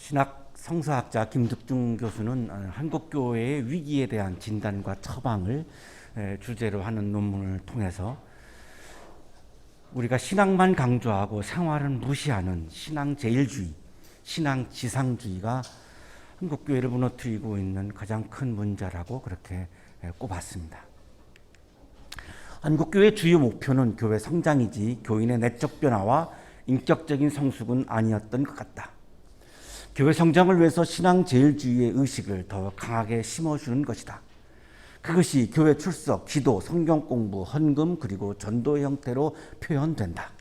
신학 성서학자 김득중 교수는 한국교회의 위기에 대한 진단과 처방을 주제로 하는 논문을 통해서 우리가 신앙만 강조하고 생활은 무시하는 신앙제일주의, 신앙지상주의가 한국교회를 무너뜨리고 있는 가장 큰 문제라고 그렇게 꼽았습니다. 한국교회의 주요 목표는 교회 성장이지 교인의 내적 변화와 인격적인 성숙은 아니었던 것 같다. 교회 성장을 위해서 신앙제일주의의 의식을 더 강하게 심어주는 것이다. 그것이 교회 출석, 기도, 성경 공부, 헌금 그리고 전도의 형태로 표현된다.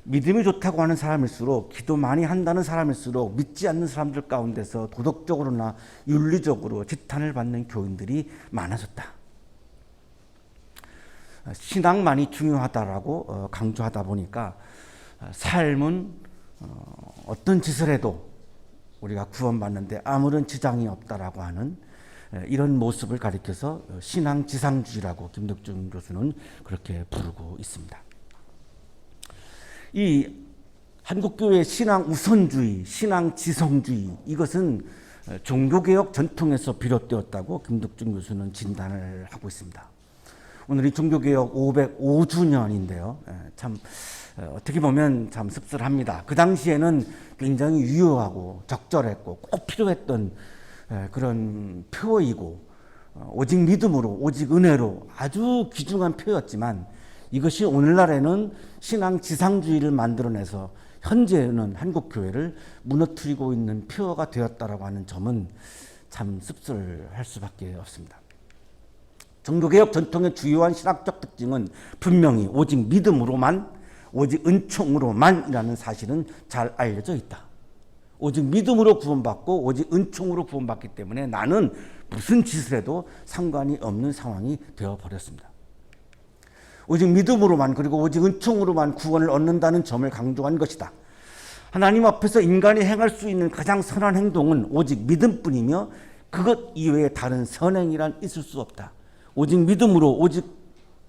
믿음이 좋다고 하는 사람일수록, 기도 많이 한다는 사람일수록 믿지 않는 사람들 가운데서 도덕적으로나 윤리적으로 지탄을 받는 교인들이 많아졌다. 신앙만이 중요하다라고 강조하다 보니까 삶은 어떤 짓을 해도 우리가 구원받는데 아무런 지장이 없다라고 하는 이런 모습을 가리켜서 신앙지상주의라고 김득중 교수는 그렇게 부르고 있습니다. 이 한국교회의 신앙우선주의, 신앙지성주의, 이것은 종교개혁 전통에서 비롯되었다고 김득중 교수는 진단을 하고 있습니다. 오늘이 종교개혁 505주년인데요. 참 어떻게 보면 참 씁쓸합니다. 그 당시에는 굉장히 유효하고 적절했고 꼭 필요했던 그런 표이고 오직 믿음으로, 오직 은혜로 아주 귀중한 표였지만 이것이 오늘날에는 신앙지상주의를 만들어내서 현재는 한국교회를 무너뜨리고 있는 표어가 되었다라고 하는 점은 참 씁쓸할 수밖에 없습니다. 종교개혁 전통의 주요한 신학적 특징은 분명히 오직 믿음으로만, 오직 은총으로만이라는 사실은 잘 알려져 있다. 오직 믿음으로 구원받고 오직 은총으로 구원받기 때문에 나는 무슨 짓을 해도 상관이 없는 상황이 되어버렸습니다. 오직 믿음으로만 그리고 오직 은총으로만 구원을 얻는다는 점을 강조한 것이다. 하나님 앞에서 인간이 행할 수 있는 가장 선한 행동은 오직 믿음뿐이며 그것 이외에 다른 선행이란 있을 수 없다. 오직 믿음으로 오직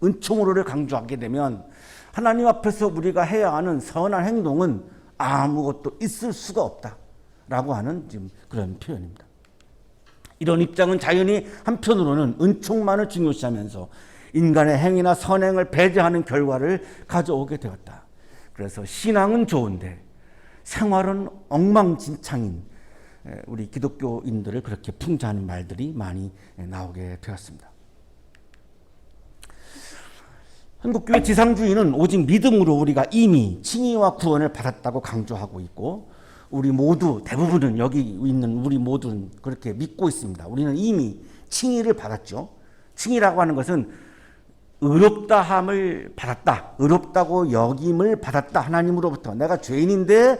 은총으로를 강조하게 되면 하나님 앞에서 우리가 해야 하는 선한 행동은 아무것도 있을 수가 없다라고 하는 지금 그런 표현입니다. 이런 입장은 자연히 한편으로는 은총만을 중요시하면서 인간의 행위나 선행을 배제하는 결과를 가져오게 되었다. 그래서 신앙은 좋은데 생활은 엉망진창인 우리 기독교인들을 그렇게 풍자하는 말들이 많이 나오게 되었습니다. 한국교회 지상주의는 오직 믿음으로 우리가 이미 칭의와 구원을 받았다고 강조하고 있고 우리 모두 대부분은 여기 있는 우리 모두는 그렇게 믿고 있습니다. 우리는 이미 칭의를 받았죠. 칭의라고 하는 것은 의롭다함을 받았다. 의롭다고 여김을 받았다. 하나님으로부터 내가 죄인인데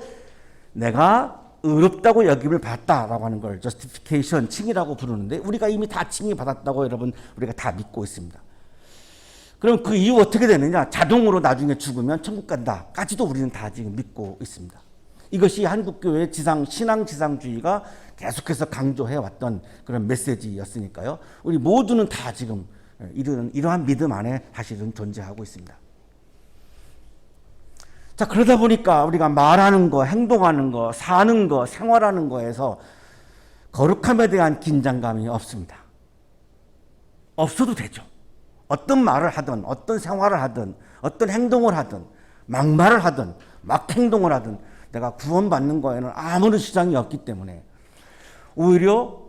내가 의롭다고 여김을 받았다라고 하는 걸 justification, 칭의라고 부르는데 우리가 이미 다 칭의 받았다고 여러분 우리가 다 믿고 있습니다. 그럼 그 이후 어떻게 되느냐? 자동으로 나중에 죽으면 천국 간다까지도 우리는 다 지금 믿고 있습니다. 이것이 한국교회의 신앙지상주의가 계속해서 강조해왔던 그런 메시지였으니까요. 우리 모두는 다 지금 이러한 믿음 안에 사실은 존재하고 있습니다. 자, 그러다 보니까 우리가 말하는 거, 행동하는 거, 사는 거, 생활하는 거에서 거룩함에 대한 긴장감이 없습니다. 없어도 되죠. 어떤 말을 하든 어떤 생활을 하든 어떤 행동을 하든 막말을 하든 막 행동을 하든 내가 구원받는 거에는 아무런 시장이 없기 때문에 오히려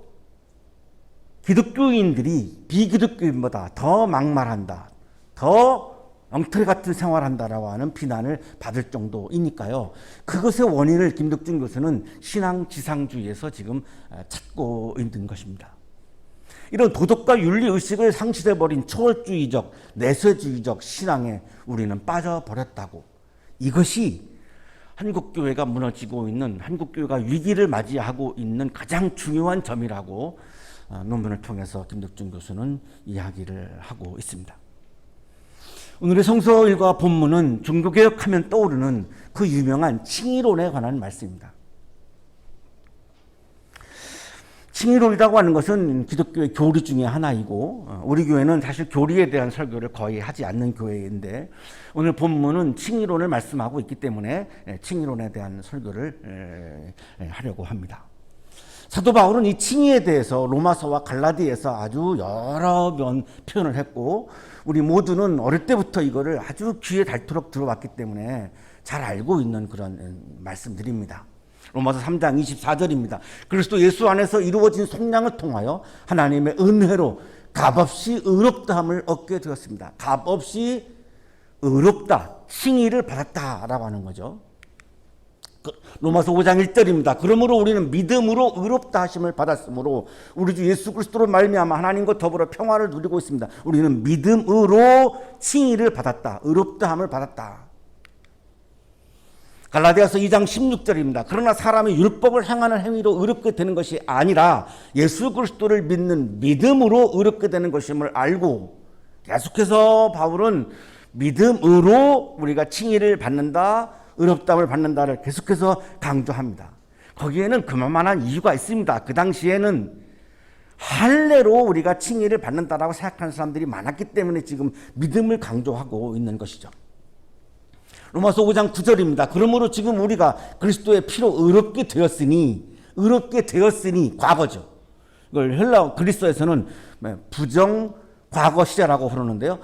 기독교인들이 비기독교인보다 더 막말한다, 더 엉터리 같은 생활한다라고 하는 비난을 받을 정도이니까요. 그것의 원인을 김득중 교수는 신앙지상주의에서 지금 찾고 있는 것입니다. 이런 도덕과 윤리의식을 상실해버린 초월주의적, 내세주의적 신앙에 우리는 빠져버렸다고. 이것이 한국교회가 무너지고 있는, 한국교회가 위기를 맞이하고 있는 가장 중요한 점이라고 논문을 통해서 김득중 교수는 이야기를 하고 있습니다. 오늘의 성서일과 본문은 종교개혁하면 떠오르는 그 유명한 칭의론에 관한 말씀입니다. 칭의론이라고 하는 것은 기독교의 교리 중에 하나이고 우리 교회는 사실 교리에 대한 설교를 거의 하지 않는 교회인데 오늘 본문은 칭의론을 말씀하고 있기 때문에 칭의론에 대한 설교를 하려고 합니다. 사도 바울은 이 칭의에 대해서 로마서와 갈라디아에서 아주 여러 번 표현을 했고 우리 모두는 어릴 때부터 이거를 아주 귀에 닳도록 들어왔기 때문에 잘 알고 있는 그런 말씀들입니다. 로마서 3장 24절입니다. 그리스도 예수 안에서 이루어진 속량을 통하여 하나님의 은혜로 값없이 의롭다함을 얻게 되었습니다. 값없이 의롭다, 칭의를 받았다라고 하는 거죠. 로마서 5장 1절입니다. 그러므로 우리는 믿음으로 의롭다 하심을 받았으므로 우리 주 예수 그리스도로 말미암아 하나님과 더불어 평화를 누리고 있습니다. 우리는 믿음으로 칭의를 받았다, 의롭다함을 받았다. 갈라디아서 2장 16절입니다. 그러나 사람이 율법을 행하는 행위로 의롭게 되는 것이 아니라 예수 그리스도를 믿는 믿음으로 의롭게 되는 것임을 알고 계속해서 바울은 믿음으로 우리가 칭의를 받는다, 의롭다함을 받는다를 계속해서 강조합니다. 거기에는 그만한 이유가 있습니다. 그 당시에는 할례로 우리가 칭의를 받는다라고 생각하는 사람들이 많았기 때문에 지금 믿음을 강조하고 있는 것이죠. 로마서 5장 9절입니다. 그러므로 지금 우리가 그리스도의 피로 의롭게 되었으니 과거죠. 이걸 헬라어 그리스어에서는 부정 과거 시제라고 부르는데요.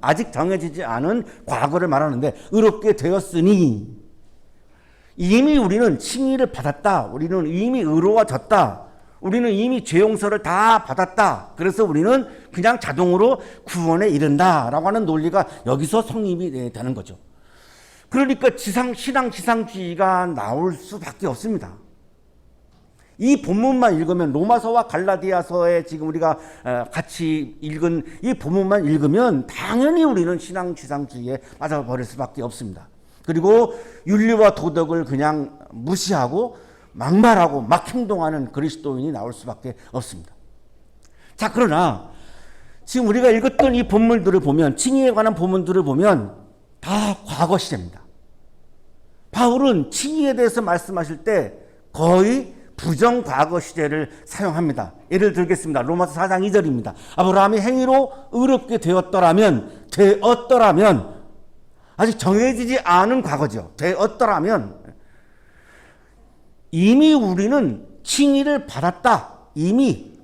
아직 정해지지 않은 과거를 말하는데 의롭게 되었으니 이미 우리는 칭의를 받았다. 우리는 이미 의로워졌다. 우리는 이미 죄 용서를 다 받았다. 그래서 우리는 그냥 자동으로 구원에 이른다라고 하는 논리가 여기서 성립이 되는 거죠. 그러니까 신앙 지상주의가 나올 수밖에 없습니다. 이 본문만 읽으면 로마서와 갈라디아서에 지금 우리가 같이 읽은 이 본문만 읽으면 당연히 우리는 신앙 지상주의에 빠져버릴 수밖에 없습니다. 그리고 윤리와 도덕을 그냥 무시하고 막말하고 막 행동하는 그리스도인이 나올 수밖에 없습니다. 자, 그러나 지금 우리가 읽었던 이 본문들을 보면 칭의에 관한 본문들을 보면 다 과거 시제입니다. 바울은 칭의에 대해서 말씀하실 때 거의 부정 과거 시제를 사용합니다. 예를 들겠습니다. 로마서 4장 2절입니다. 아브라함이 행위로 의롭게 되었더라면 아직 정해지지 않은 과거죠. 되었더라면 이미 우리는 칭의를 받았다. 이미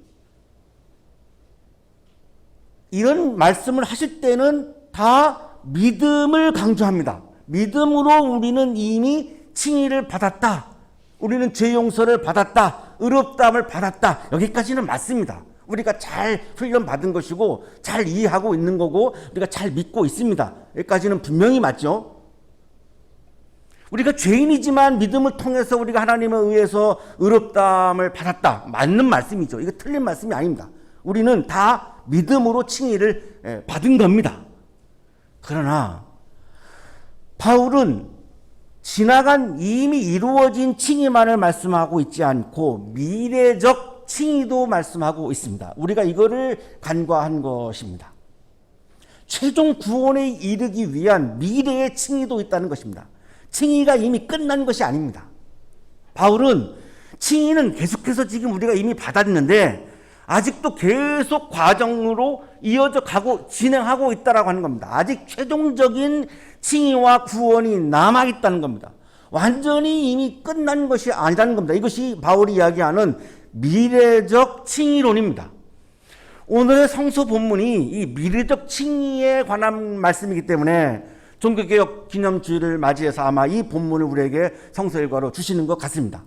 이런 말씀을 하실 때는 다 믿음을 강조합니다. 믿음으로 우리는 이미 칭의를 받았다. 우리는 죄 용서를 받았다. 의롭다함을 받았다. 여기까지는 맞습니다. 우리가 잘 훈련받은 것이고 잘 이해하고 있는 거고 우리가 잘 믿고 있습니다. 여기까지는 분명히 맞죠. 우리가 죄인이지만 믿음을 통해서 우리가 하나님에 의해서 의롭다함을 받았다. 맞는 말씀이죠. 이거 틀린 말씀이 아닙니다. 우리는 다 믿음으로 칭의를 받은 겁니다. 그러나 바울은 지나간 이미 이루어진 칭의만을 말씀하고 있지 않고 미래적 칭의도 말씀하고 있습니다. 우리가 이거를 간과한 것입니다. 최종 구원에 이르기 위한 미래의 칭의도 있다는 것입니다. 칭의가 이미 끝난 것이 아닙니다. 바울은 칭의는 계속해서 지금 우리가 이미 받았는데 아직도 계속 과정으로 이어져 가고 진행하고 있다라고 하는 겁니다. 아직 최종적인 칭의와 구원이 남아있다는 겁니다. 완전히 이미 끝난 것이 아니라는 겁니다. 이것이 바울이 이야기하는 미래적 칭의론입니다. 오늘의 성서 본문이 이 미래적 칭의에 관한 말씀이기 때문에 종교개혁 기념주의를 맞이해서 아마 이 본문을 우리에게 성서일과로 주시는 것 같습니다.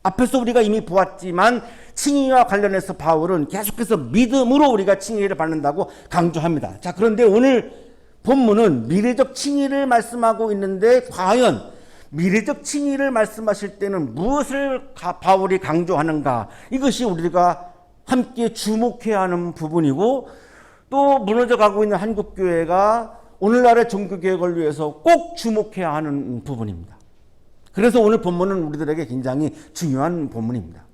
앞에서 우리가 이미 보았지만 칭의와 관련해서 바울은 계속해서 믿음으로 우리가 칭의를 받는다고 강조합니다. 자, 그런데 오늘 본문은 미래적 칭의를 말씀하고 있는데 과연 미래적 칭의를 말씀하실 때는 무엇을 바울이 강조하는가? 이것이 우리가 함께 주목해야 하는 부분이고 또 무너져가고 있는 한국교회가 오늘날의 종교개혁을 위해서 꼭 주목해야 하는 부분입니다. 그래서 오늘 본문은 우리들에게 굉장히 중요한 본문입니다.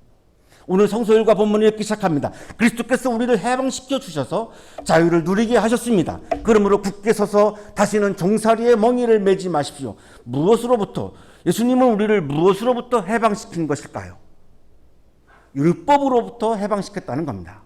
오늘 성서일과 본문을 읽기 시작합니다. 그리스도께서 우리를 해방시켜 주셔서 자유를 누리게 하셨습니다. 그러므로 굳게 서서 다시는 종살이의 멍에를 매지 마십시오. 무엇으로부터? 예수님은 우리를 무엇으로부터 해방시킨 것일까요? 율법으로부터 해방시켰다는 겁니다.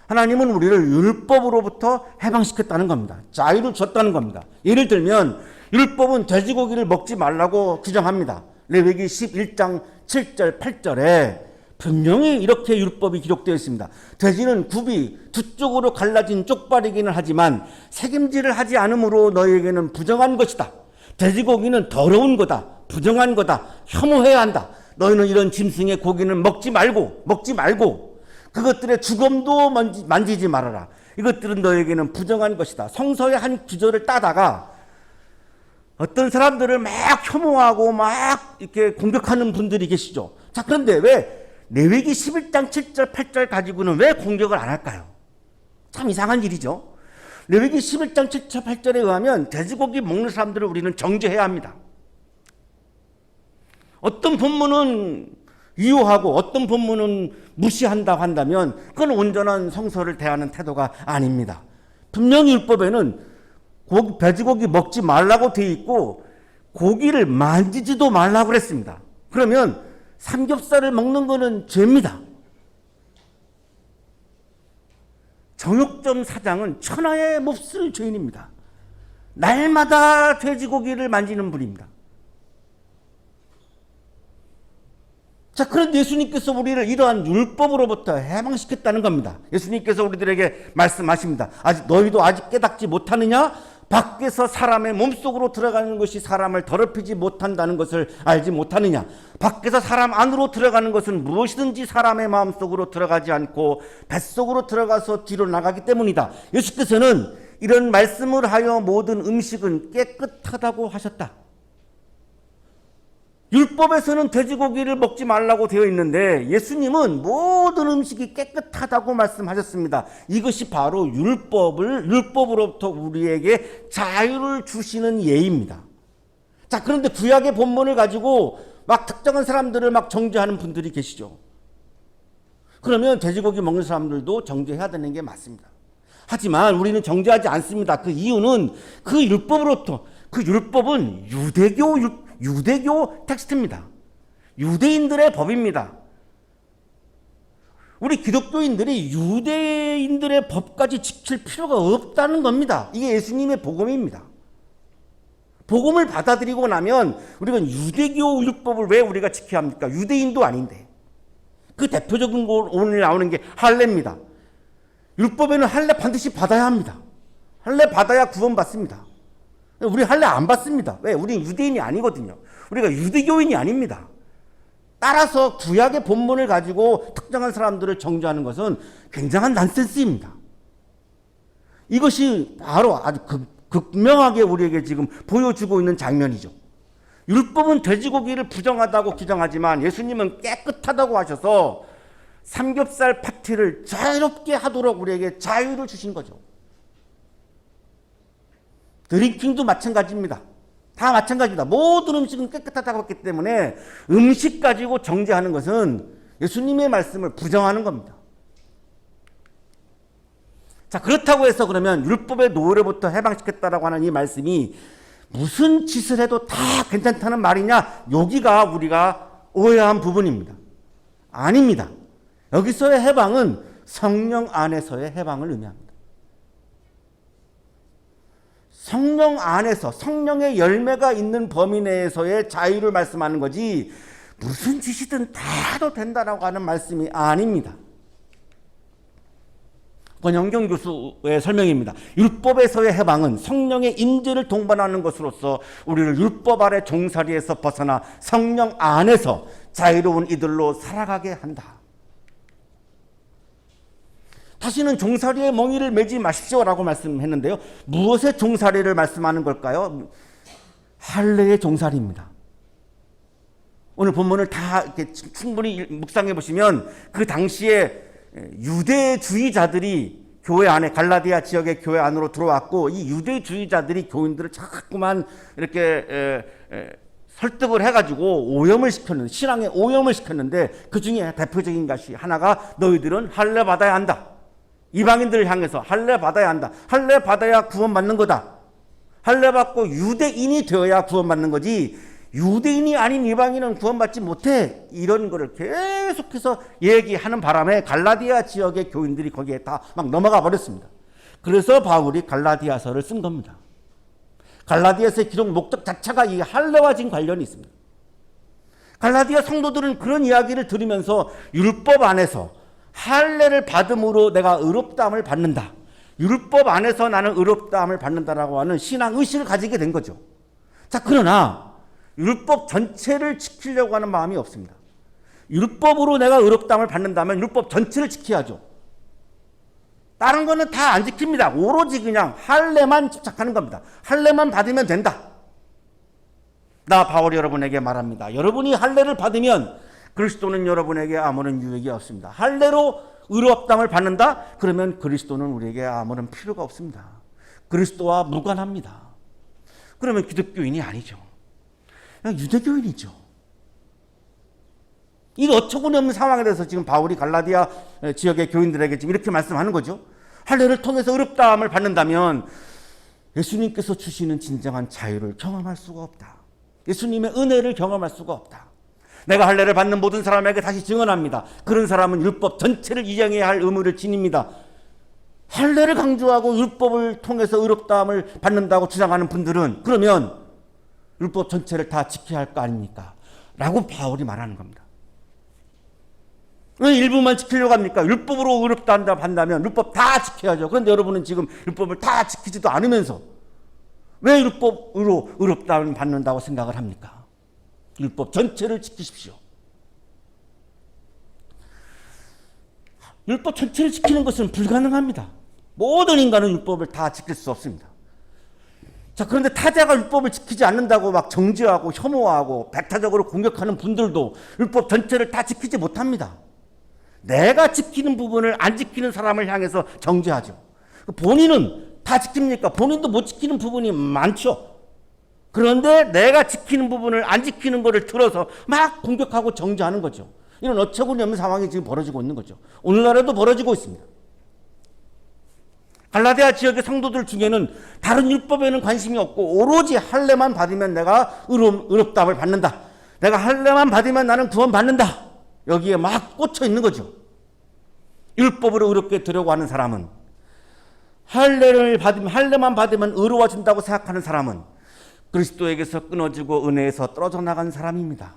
하나님은 우리를 율법으로부터 해방시켰다는 겁니다. 자유를 줬다는 겁니다. 예를 들면 율법은 돼지고기를 먹지 말라고 규정합니다. 레위기 11장 7절 8절에 분명히 이렇게 율법이 기록되어 있습니다. 돼지는 굽이 두 쪽으로 갈라진 쪽발이기는 하지만 색임질을 하지 않으므로 너희에게는 부정한 것이다. 돼지고기는 더러운 거다. 부정한 거다. 혐오해야 한다. 너희는 이런 짐승의 고기는 먹지 말고 그것들의 주검도 만지지 말아라. 이것들은 너에게는 부정한 것이다. 성서의 한 구절을 따다가 어떤 사람들을 막 혐오하고 막 이렇게 공격하는 분들이 계시죠. 자, 그런데 왜 레위기 11장 7절 8절 가지고는 왜 공격을 안 할까요? 참 이상한 일이죠. 레위기 11장 7절 8절에 의하면 돼지고기 먹는 사람들을 우리는 정죄해야 합니다. 어떤 본문은 이유하고 어떤 본문은 무시한다고 한다면 그건 온전한 성서를 대하는 태도가 아닙니다. 분명히 율법에는 돼지고기 먹지 말라고 되어 있고 고기를 만지지도 말라고 그랬습니다. 그러면 삼겹살을 먹는 거는 죄입니다. 정육점 사장은 천하의 몹쓸 죄인입니다. 날마다 돼지고기를 만지는 분입니다. 자, 그런데 예수님께서 우리를 이러한 율법으로부터 해방시켰다는 겁니다. 예수님께서 우리들에게 말씀하십니다. 너희도 아직 깨닫지 못하느냐? 밖에서 사람의 몸속으로 들어가는 것이 사람을 더럽히지 못한다는 것을 알지 못하느냐? 밖에서 사람 안으로 들어가는 것은 무엇이든지 사람의 마음속으로 들어가지 않고 뱃속으로 들어가서 뒤로 나가기 때문이다. 예수께서는 이런 말씀을 하여 모든 음식은 깨끗하다고 하셨다. 율법에서는 돼지고기를 먹지 말라고 되어 있는데 예수님은 모든 음식이 깨끗하다고 말씀하셨습니다. 이것이 바로 율법으로부터 우리에게 자유를 주시는 예입니다. 자, 그런데 구약의 본문을 가지고 막 특정한 사람들을 막 정죄하는 분들이 계시죠. 그러면 돼지고기 먹는 사람들도 정죄해야 되는 게 맞습니다. 하지만 우리는 정죄하지 않습니다. 그 이유는 그 율법은 유대교 텍스트입니다. 유대인들의 법입니다. 우리 기독교인들이 유대인들의 법까지 지킬 필요가 없다는 겁니다. 이게 예수님의 복음입니다. 복음을 받아들이고 나면 우리가 유대교 율법을 왜 우리가 지켜야 합니까? 유대인도 아닌데. 그 대표적인 거 오늘 나오는 게 할례입니다. 율법에는 할례 반드시 받아야 합니다. 할례 받아야 구원받습니다. 우리 할례 안 받습니다. 왜? 우리는 유대인이 아니거든요. 우리가 유대교인이 아닙니다. 따라서 구약의 본문을 가지고 특정한 사람들을 정죄하는 것은 굉장한 난센스입니다. 이것이 바로 아주 극명하게 우리에게 지금 보여주고 있는 장면이죠. 율법은 돼지고기를 부정하다고 규정하지만 예수님은 깨끗하다고 하셔서 삼겹살 파티를 자유롭게 하도록 우리에게 자유를 주신 거죠. 드링킹도 마찬가지입니다. 다 마찬가지입니다. 모든 음식은 깨끗하다고 했기 때문에 음식 가지고 정죄하는 것은 예수님의 말씀을 부정하는 겁니다. 자, 그렇다고 해서 그러면 율법의 노예로부터 해방시켰다라고 하는 이 말씀이 무슨 짓을 해도 다 괜찮다는 말이냐? 여기가 우리가 오해한 부분입니다. 아닙니다. 여기서의 해방은 성령 안에서의 해방을 의미합니다. 성령 안에서 성령의 열매가 있는 범위 내에서의 자유를 말씀하는 거지 무슨 짓이든 다 해도 된다라고 하는 말씀이 아닙니다. 권영경 교수의 설명입니다. 율법에서의 해방은 성령의 임재를 동반하는 것으로서 우리를 율법 아래 종살이에서 벗어나 성령 안에서 자유로운 이들로 살아가게 한다. 다시는 종살이의 멍이를 매지 마십시오라고 말씀했는데요. 무엇의 종살이를 말씀하는 걸까요? 할례의 종살이입니다. 오늘 본문을 다 이렇게 충분히 묵상해 보시면 그 당시에 유대주의자들이 교회 안에 갈라디아 지역의 교회 안으로 들어왔고 이 유대주의자들이 교인들을 자꾸만 이렇게 설득을 해가지고 오염을 시켰는데 신앙에 오염을 시켰는데 그 중에 대표적인 것이 하나가 너희들은 할례 받아야 한다. 이방인들을 향해서 할례 받아야 한다. 할례 받아야 구원받는 거다. 할례 받고 유대인이 되어야 구원받는 거지 유대인이 아닌 이방인은 구원받지 못해. 이런 거를 계속해서 얘기하는 바람에 갈라디아 지역의 교인들이 거기에 다 막 넘어가 버렸습니다. 그래서 바울이 갈라디아서를 쓴 겁니다. 갈라디아서의 기록 목적 자체가 이 할례와 지금 관련이 있습니다. 갈라디아 성도들은 그런 이야기를 들으면서 율법 안에서 할례를 받음으로 내가 의롭다함을 받는다. 율법 안에서 나는 의롭다함을 받는다라고 하는 신앙 의식을 가지게 된 거죠. 자, 그러나 율법 전체를 지키려고 하는 마음이 없습니다. 율법으로 내가 의롭다함을 받는다면 율법 전체를 지켜야죠. 다른 거는 다 안 지킵니다. 오로지 그냥 할례만 집착하는 겁니다. 할례만 받으면 된다. 나 바울이 여러분에게 말합니다. 여러분이 할례를 받으면 그리스도는 여러분에게 아무런 유익이 없습니다. 할례로 의롭다함을 받는다? 그러면 그리스도는 우리에게 아무런 필요가 없습니다. 그리스도와 무관합니다. 그러면 기독교인이 아니죠. 그냥 유대교인이죠. 이 어처구니 없는 상황에 대해서 지금 바울이 갈라디아 지역의 교인들에게 지금 이렇게 말씀하는 거죠. 할례를 통해서 의롭다함을 받는다면 예수님께서 주시는 진정한 자유를 경험할 수가 없다. 예수님의 은혜를 경험할 수가 없다. 내가 할례를 받는 모든 사람에게 다시 증언합니다. 그런 사람은 율법 전체를 이행해야 할 의무를 지닙니다. 할례를 강조하고 율법을 통해서 의롭다함을 받는다고 주장하는 분들은 그러면 율법 전체를 다 지켜야 할 거 아닙니까? 라고 바울이 말하는 겁니다. 왜 일부만 지키려고 합니까? 율법으로 의롭다 한다면 율법 다 지켜야죠. 그런데 여러분은 지금 율법을 다 지키지도 않으면서 왜 율법으로 의롭다함을 받는다고 생각을 합니까? 율법 전체를 지키십시오. 율법 전체를 지키는 것은 불가능합니다. 모든 인간은 율법을 다 지킬 수 없습니다. 자, 그런데 타자가 율법을 지키지 않는다고 막 정죄하고 혐오하고 배타적으로 공격하는 분들도 율법 전체를 다 지키지 못합니다. 내가 지키는 부분을 안 지키는 사람을 향해서 정죄하죠. 본인은 다 지킵니까? 본인도 못 지키는 부분이 많죠. 그런데 내가 지키는 부분을 안 지키는 것을 들어서 막 공격하고 정죄하는 거죠. 이런 어처구니 없는 상황이 지금 벌어지고 있는 거죠. 오늘날에도 벌어지고 있습니다. 갈라디아 지역의 성도들 중에는 다른 율법에는 관심이 없고 오로지 할례만 받으면 내가 의롭다함을 받는다. 내가 할례만 받으면 나는 구원받는다. 여기에 막 꽂혀 있는 거죠. 율법으로 의롭게 되려고 하는 사람은, 할례만 받으면 의로워진다고 생각하는 사람은 그리스도에게서 끊어지고 은혜에서 떨어져 나간 사람입니다.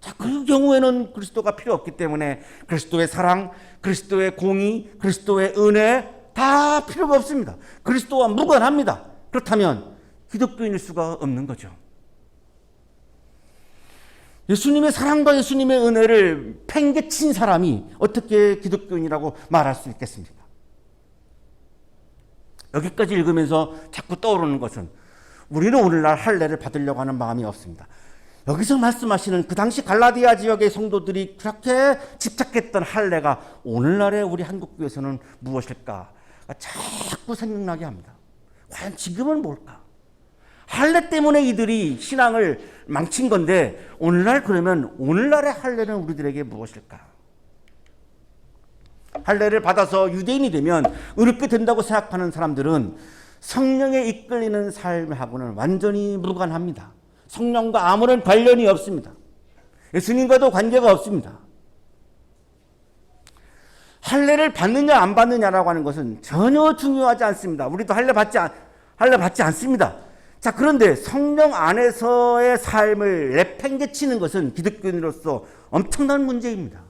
자, 그 경우에는 그리스도가 필요 없기 때문에 그리스도의 사랑, 그리스도의 공의, 그리스도의 은혜 다 필요가 없습니다. 그리스도와 무관합니다. 그렇다면 기독교인일 수가 없는 거죠. 예수님의 사랑과 예수님의 은혜를 팽개친 사람이 어떻게 기독교인이라고 말할 수 있겠습니까? 여기까지 읽으면서 자꾸 떠오르는 것은 우리는 오늘날 할례를 받으려고 하는 마음이 없습니다. 여기서 말씀하시는 그 당시 갈라디아 지역의 성도들이 그렇게 집착했던 할례가 오늘날의 우리 한국교회에서는 무엇일까? 자꾸 생각나게 합니다. 과연 지금은 뭘까? 할례 때문에 이들이 신앙을 망친 건데 그러면 오늘날의 할례는 우리들에게 무엇일까? 할례를 받아서 유대인이 되면 의롭게 된다고 생각하는 사람들은 성령에 이끌리는 삶하고는 완전히 무관합니다. 성령과 아무런 관련이 없습니다. 예수님과도 관계가 없습니다. 할례를 받느냐 안 받느냐라고 하는 것은 전혀 중요하지 않습니다. 우리도 할례 받지 않습니다. 자, 그런데 성령 안에서의 삶을 내팽개치는 것은 기독교인으로서 엄청난 문제입니다.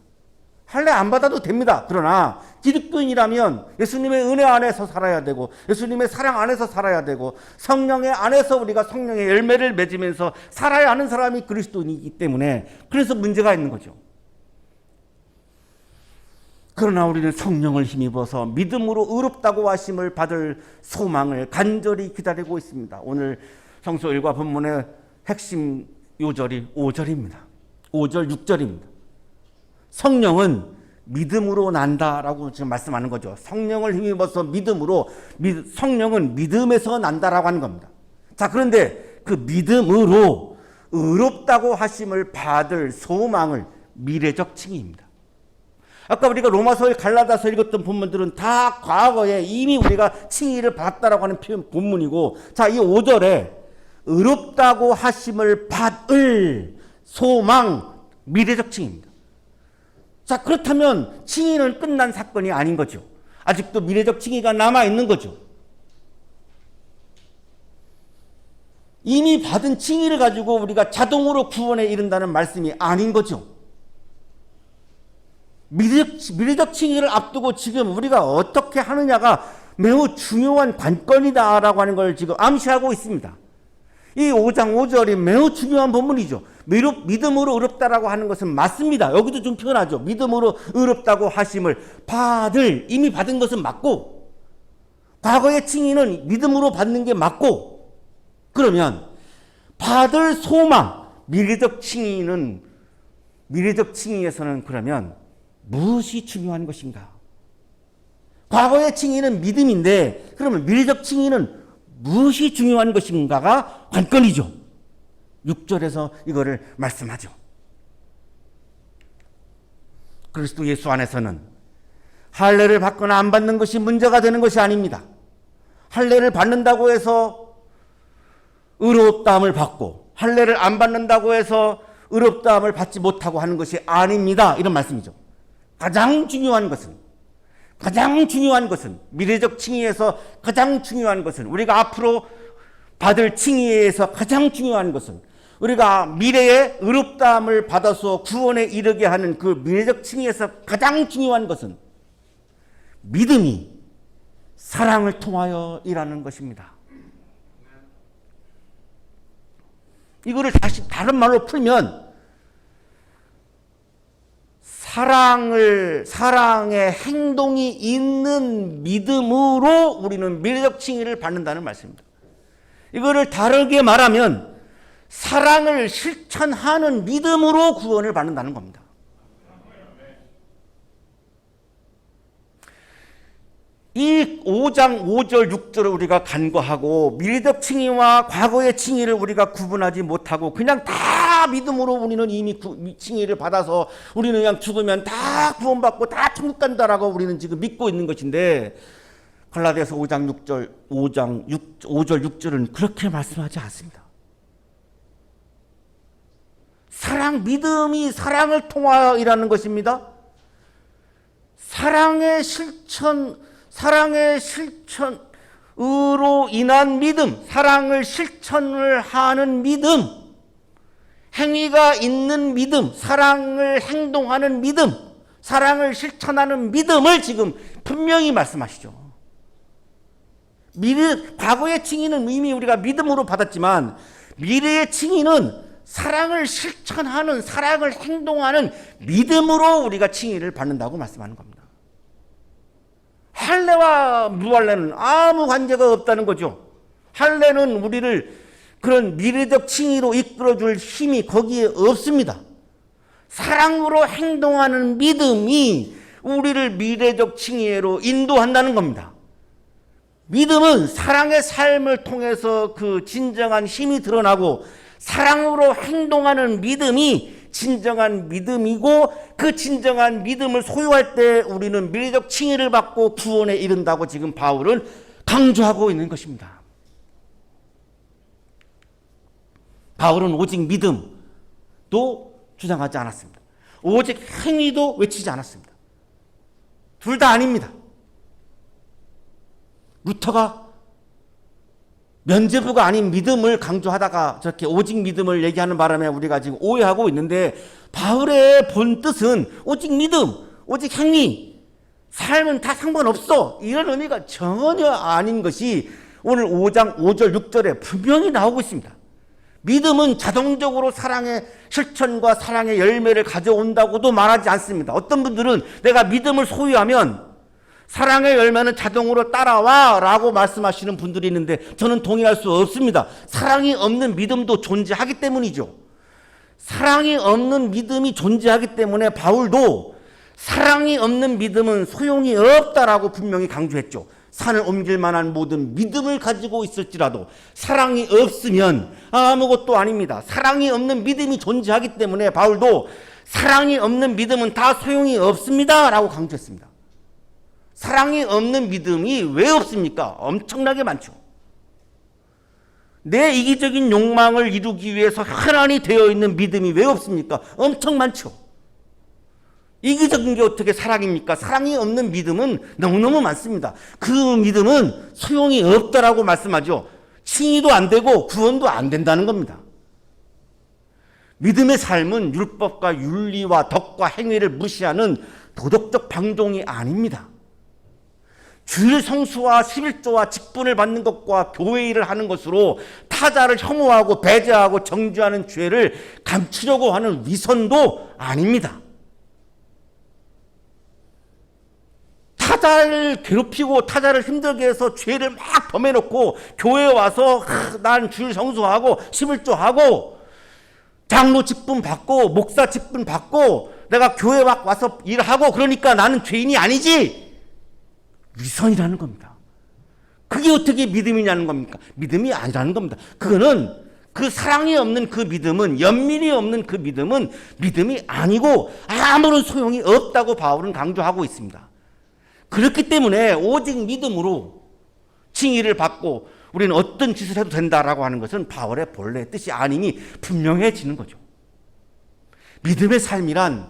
할례 안 받아도 됩니다. 그러나 기독교인이라면 예수님의 은혜 안에서 살아야 되고 예수님의 사랑 안에서 살아야 되고 성령의 안에서 우리가 성령의 열매를 맺으면서 살아야 하는 사람이 그리스도인이기 때문에 그래서 문제가 있는 거죠. 그러나 우리는 성령을 힘입어서 믿음으로 의롭다고 하심을 받을 소망을 간절히 기다리고 있습니다. 오늘 성서 1과 본문의 핵심 요절이 5절입니다. 5절, 6절입니다. 성령은 믿음으로 난다라고 지금 말씀하는 거죠. 성령을 힘입어서 성령은 믿음에서 난다라고 하는 겁니다. 자, 그런데 그 믿음으로 의롭다고 하심을 받을 소망을 미래적 칭의입니다. 아까 우리가 로마서, 갈라디아서 읽었던 본문들은 다 과거에 이미 우리가 칭의를 받았다라고 하는 본문이고, 자, 이 5절에 의롭다고 하심을 받을 소망, 미래적 칭의입니다. 자, 그렇다면 칭의는 끝난 사건이 아닌 거죠. 아직도 미래적 칭의가 남아있는 거죠. 이미 받은 칭의를 가지고 우리가 자동으로 구원에 이른다는 말씀이 아닌 거죠. 미래적 칭의를 앞두고 지금 우리가 어떻게 하느냐가 매우 중요한 관건이다라고 하는 걸 지금 암시하고 있습니다. 이 5장 5절이 매우 중요한 본문이죠. 믿음으로 의롭다라고 하는 것은 맞습니다. 여기도 좀 표현하죠. 믿음으로 의롭다고 하심을 받을, 이미 받은 것은 맞고, 과거의 칭의는 믿음으로 받는 게 맞고, 그러면 받을 소망, 미래적 칭의에서는 그러면 무엇이 중요한 것인가? 과거의 칭의는 믿음인데 그러면 미래적 칭의는 무엇이 중요한 것인가가 관건이죠. 6절에서 이거를 말씀하죠. 그리스도 예수 안에서는 할례를 받거나 안 받는 것이 문제가 되는 것이 아닙니다. 할례를 받는다고 해서 의롭다함을 받고 할례를 안 받는다고 해서 의롭다함을 받지 못하고 하는 것이 아닙니다. 이런 말씀이죠. 가장 중요한 것은 미래적 칭의에서 가장 중요한 것은 우리가 앞으로 받을 칭의에서 가장 중요한 것은 우리가 미래에 의롭다함을 받아서 구원에 이르게 하는 그 미래적 칭의에서 가장 중요한 것은 믿음이 사랑을 통하여 일하는 것입니다. 이거를 다시 다른 말로 풀면 사랑의 행동이 있는 믿음으로 우리는 미래적 칭의를 받는다는 말씀입니다. 이거를 다르게 말하면 사랑을 실천하는 믿음으로 구원을 받는다는 겁니다. 이 5장 5절 6절을 우리가 간과하고 미래적 칭의와 과거의 칭의를 우리가 구분하지 못하고 그냥 다 믿음으로 우리는 이미 칭의를 받아서 우리는 그냥 죽으면 다 구원받고 다 천국 간다라고 우리는 지금 믿고 있는 것인데 갈라디아서 5장 5절 6절은 그렇게 말씀하지 않습니다. 믿음이 사랑을 통하여 일하는 것입니다. 사랑의 실천으로 인한 믿음, 사랑을 실천을 하는 믿음, 행위가 있는 믿음, 사랑을 행동하는 믿음, 사랑을 실천하는 믿음을 지금 분명히 말씀하시죠. 과거의 칭의는 이미 우리가 믿음으로 받았지만 미래의 칭의는 사랑을 실천하는, 사랑을 행동하는 믿음으로 우리가 칭의를 받는다고 말씀하는 겁니다. 할례와 무할례는 아무 관계가 없다는 거죠. 할례는 우리를 그런 미래적 칭의로 이끌어줄 힘이 거기에 없습니다. 사랑으로 행동하는 믿음이 우리를 미래적 칭의로 인도한다는 겁니다. 믿음은 사랑의 삶을 통해서 그 진정한 힘이 드러나고 사랑으로 행동하는 믿음이 진정한 믿음이고 그 진정한 믿음을 소유할 때 우리는 미래적 칭의를 받고 구원에 이른다고 지금 바울은 강조하고 있는 것입니다. 바울은 오직 믿음도 주장하지 않았습니다. 오직 행위도 외치지 않았습니다. 둘 다 아닙니다. 루터가 면죄부가 아닌 믿음을 강조하다가 저렇게 오직 믿음을 얘기하는 바람에 우리가 지금 오해하고 있는데 바울의 본 뜻은 오직 믿음, 오직 행위, 삶은 다 상관없어 이런 의미가 전혀 아닌 것이 오늘 5장 5절 6절에 분명히 나오고 있습니다. 믿음은 자동적으로 사랑의 실천과 사랑의 열매를 가져온다고도 말하지 않습니다. 어떤 분들은 내가 믿음을 소유하면 사랑의 열매는 자동으로 따라와 라고 말씀하시는 분들이 있는데 저는 동의할 수 없습니다. 사랑이 없는 믿음도 존재하기 때문이죠. 사랑이 없는 믿음이 존재하기 때문에 바울도 사랑이 없는 믿음은 소용이 없다라고 분명히 강조했죠. 산을 옮길 만한 모든 믿음을 가지고 있을지라도 사랑이 없으면 아무것도 아닙니다. 사랑이 없는 믿음이 존재하기 때문에 바울도 사랑이 없는 믿음은 다 소용이 없습니다 라고 강조했습니다. 사랑이 없는 믿음이 왜 없습니까? 엄청나게 많죠. 내 이기적인 욕망을 이루기 위해서 혈안이 되어 있는 믿음이 왜 없습니까? 엄청 많죠. 이기적인 게 어떻게 사랑입니까? 사랑이 없는 믿음은 너무너무 많습니다. 그 믿음은 소용이 없다라고 말씀하죠. 칭의도 안 되고 구원도 안 된다는 겁니다. 믿음의 삶은 율법과 윤리와 덕과 행위를 무시하는 도덕적 방종이 아닙니다. 주일 성수와 11조와 직분을 받는 것과 교회 일을 하는 것으로 타자를 혐오하고 배제하고 정죄하는 죄를 감추려고 하는 위선도 아닙니다. 타자를 괴롭히고 타자를 힘들게 해서 죄를 막 범해놓고 교회에 와서 난 주일 성수하고 11조하고 장로 직분 받고 목사 직분 받고 내가 교회 막 와서 일하고 그러니까 나는 죄인이 아니지. 위선이라는 겁니다. 그게 어떻게 믿음이냐는 겁니까? 믿음이 아니라는 겁니다. 그거는 그 사랑이 없는 그 믿음은, 연민이 없는 그 믿음은 믿음이 아니고 아무런 소용이 없다고 바울은 강조하고 있습니다. 그렇기 때문에 오직 믿음으로 칭의를 받고 우리는 어떤 짓을 해도 된다라고 하는 것은 바울의 본래 뜻이 아님이 분명해지는 거죠. 믿음의 삶이란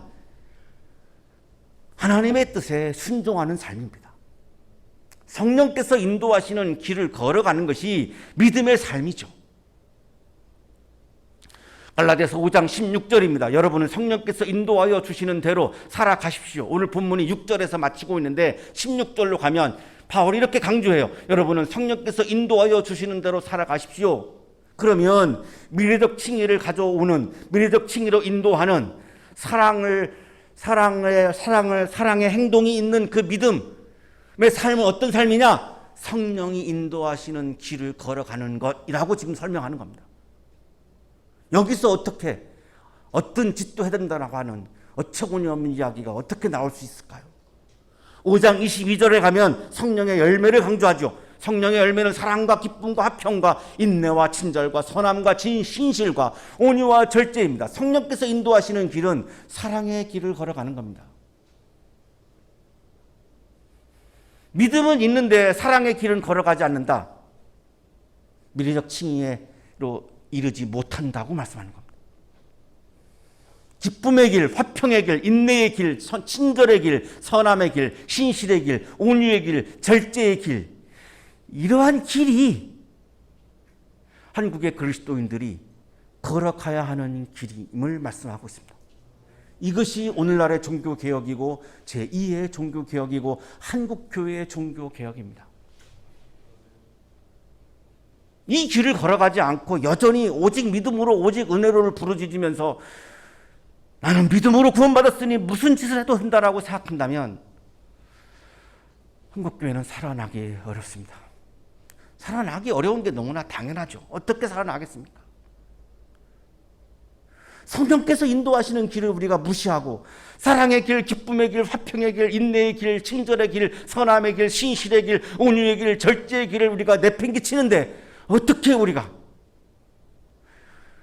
하나님의 뜻에 순종하는 삶입니다. 성령께서 인도하시는 길을 걸어가는 것이 믿음의 삶이죠. 갈라디아서 5장 16절입니다. 여러분은 성령께서 인도하여 주시는 대로 살아가십시오. 오늘 본문이 6절에서 마치고 있는데 16절로 가면 바울이 이렇게 강조해요. 여러분은 성령께서 인도하여 주시는 대로 살아가십시오. 그러면 미래적 칭의를 가져오는, 미래적 칭의로 인도하는 사랑의 행동이 있는 그 믿음의 삶은 어떤 삶이냐? 성령이 인도하시는 길을 걸어가는 것이라고 지금 설명하는 겁니다. 여기서 어떻게 어떤 짓도 해야 된다라고 하는 어처구니없는 이야기가 어떻게 나올 수 있을까요? 5장 22절에 가면 성령의 열매를 강조하죠. 성령의 열매는 사랑과 기쁨과 화평과 인내와 친절과 선함과 신실과 온유와 절제입니다. 성령께서 인도하시는 길은 사랑의 길을 걸어가는 겁니다. 믿음은 있는데 사랑의 길은 걸어가지 않는다. 미래적 칭의로 이르지 못한다고 말씀하는 겁니다. 기쁨의 길, 화평의 길, 인내의 길, 친절의 길, 선함의 길, 신실의 길, 온유의 길, 절제의 길, 이러한 길이 한국의 그리스도인들이 걸어가야 하는 길임을 말씀하고 있습니다. 이것이 오늘날의 종교개혁이고 제2의 종교개혁이고 한국교회의 종교개혁입니다. 이 길을 걸어가지 않고 여전히 오직 믿음으로 오직 은혜로를 부르짖으면서 나는 믿음으로 구원받았으니 무슨 짓을 해도 된다라고 생각한다면 한국교회는 살아나기 어렵습니다. 살아나기 어려운 게 너무나 당연하죠. 어떻게 살아나겠습니까? 성령께서 인도하시는 길을 우리가 무시하고 사랑의 길, 기쁨의 길, 화평의 길, 인내의 길, 친절의 길, 선함의 길, 신실의 길, 온유의 길, 절제의 길을 우리가 내팽개치는데 어떻게 우리가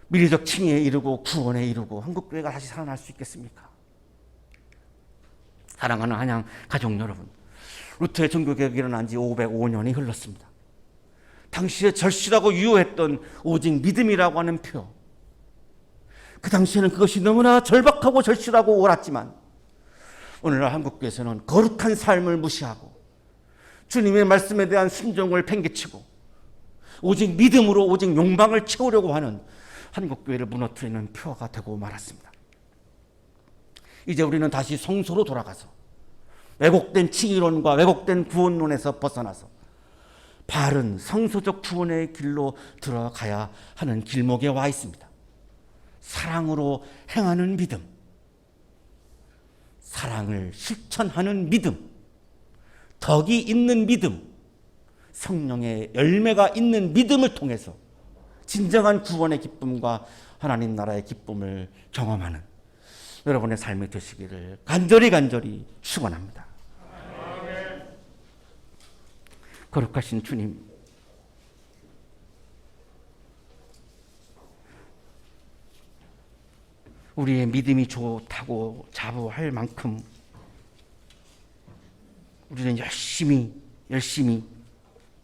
미래적 칭의에 이르고 구원에 이르고 한국교회가 다시 살아날 수 있겠습니까? 사랑하는 한양 가족 여러분, 루터의 종교개혁이 일어난 지 505년이 흘렀습니다. 당시에 절실하고 유효했던 오직 믿음이라고 하는 표, 그 당시에는 그것이 너무나 절박하고 절실하고 옳았지만 오늘날 한국교회에서는 거룩한 삶을 무시하고 주님의 말씀에 대한 순종을 팽개치고 오직 믿음으로 오직 욕망을 채우려고 하는 한국교회를 무너뜨리는 표가 되고 말았습니다. 이제 우리는 다시 성소로 돌아가서 왜곡된 칭의론과 왜곡된 구원론에서 벗어나서 바른 성소적 구원의 길로 들어가야 하는 길목에 와 있습니다. 사랑으로 행하는 믿음, 사랑을 실천하는 믿음, 덕이 있는 믿음, 성령의 열매가 있는 믿음을 통해서 진정한 구원의 기쁨과 하나님 나라의 기쁨을 경험하는 여러분의 삶이 되시기를 간절히 축원합니다. 거룩하신 주님, 우리의 믿음이 좋다고 자부할 만큼 우리는 열심히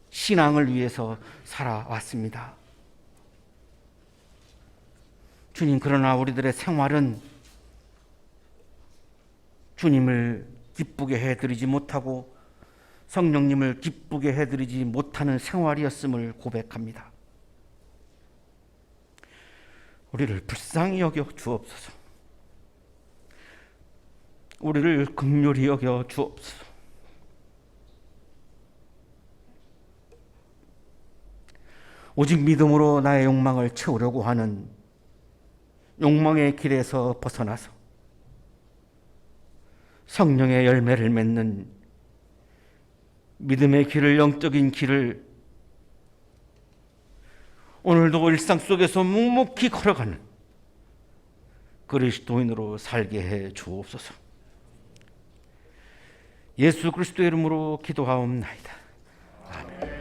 신앙을 위해서 살아왔습니다. 주님, 그러나 우리들의 생활은 주님을 기쁘게 해드리지 못하고 성령님을 기쁘게 해드리지 못하는 생활이었음을 고백합니다. 우리를 불쌍히 여겨 주옵소서. 우리를 긍휼히 여겨 주옵소서. 오직 믿음으로 나의 욕망을 채우려고 하는 욕망의 길에서 벗어나서 성령의 열매를 맺는 믿음의 길을, 영적인 길을 오늘도 일상 속에서 묵묵히 걸어가는 그리스도인으로 살게 해 주옵소서. 예수 그리스도의 이름으로 기도하옵나이다. 아멘.